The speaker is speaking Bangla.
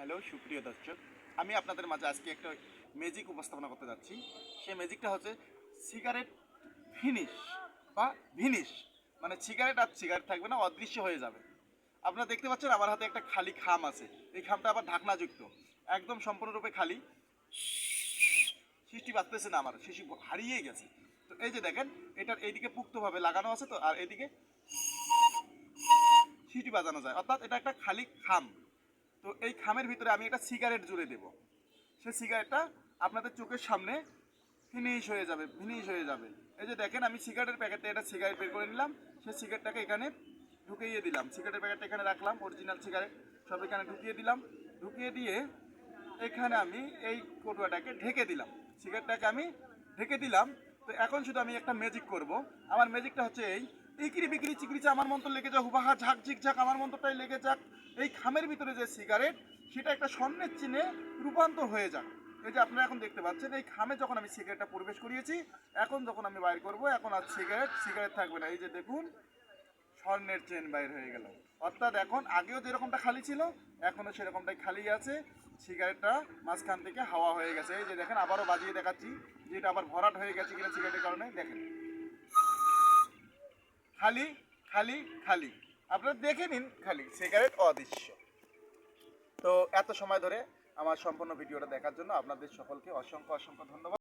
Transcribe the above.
হ্যালো সুপ্রিয় দর্শক, আমি আপনাদের মাঝে আজকে একটা ম্যাজিক উপস্থাপনা করতে যাচ্ছি। সেই ম্যাজিকটা হচ্ছে সিগারেট ফিনিশ বা ভিনিশ। মানে সিগারেট আর সিগারেট থাকবে না, অদৃশ্য হয়ে যাবে। আপনারা দেখতে পাচ্ছেন আমার হাতে একটা খালি খাম আছে। এই খামটা আবার ঢাকনাযুক্ত, একদম সম্পূর্ণরূপে খালি। সৃষ্টি বাঁচতেছে না, আমার শিশি হারিয়ে গেছে। তো এই যে দেখেন, এটার এইদিকে পুক্তভাবে লাগানো আছে, তো আর এদিকে সিটি বাজানো যায়, অর্থাৎ এটা একটা খালি খাম। তো এই খামের ভিতরে আমি একটা সিগারেট জুড়ে দেব। সেই সিগারেটটা আপনাদের চোখের সামনে ফিনিশ হয়ে যাবে, ফিনিশ হয়ে যাবে। এই যে দেখেন, আমি সিগারেটের প্যাকেটে একটা সিগারেট বের করে নিলাম। সেই সিগারেটটাকে এখানে ঢুকিয়ে দিলাম, সিগারেটের প্যাকেটটা এখানে রাখলাম, অরিজিনাল সিগারেট সব এখানে ঢুকিয়ে দিলাম। ঢুকিয়ে দিয়ে এখানে আমি এই কটুয়াটাকে ঢেকে দিলাম, সিগারেটটাকে আমি ঢেকে দিলাম। তো এখন শুধু আমি একটা ম্যাজিক করব। আমার ম্যাজিকটা হচ্ছে এই ইকিরি বিকিরি চিকিরিচা আমার মন্ত্র লেগে যাক, হুবাহা ঝাঁক ঝিকঝাক আমার মন্ত্রটাই লেগে যাক। এই খামের ভিতরে যে সিগারেট, সেটা একটা স্বর্ণের চিহ্নে রূপান্তর হয়ে যাক। এই যে আপনারা এখন দেখতে পাচ্ছেন, এই খামে যখন আমি সিগারেটটা প্রবেশ করিয়েছি, এখন যখন আমি বাইর করব, এখন আর সিগারেট থাকবে না। এই যে দেখুন, স্বর্ণের চেন বাইর হয়ে গেল। অর্থাৎ এখন আগেও যেরকমটা খালি ছিল, এখনও সেরকমটাই খালি আছে। সিগারেটটা মাঝখান থেকে হাওয়া হয়ে গেছে। এই যে দেখেন, আবারও বাজিয়ে দেখাচ্ছি যে এটা আবার ভরাট হয়ে গেছে কিনা সিগারেটের কারণে। দেখেন, খালি খালি খালি। আপনারা দেখে নিন, খালি সিগারেট অদৃশ্য। তো এত সময় ধরে আমার সম্পূর্ণ ভিডিওটা দেখার জন্য আপনাদের সকলকে অসংখ্য অসংখ্য ধন্যবাদ।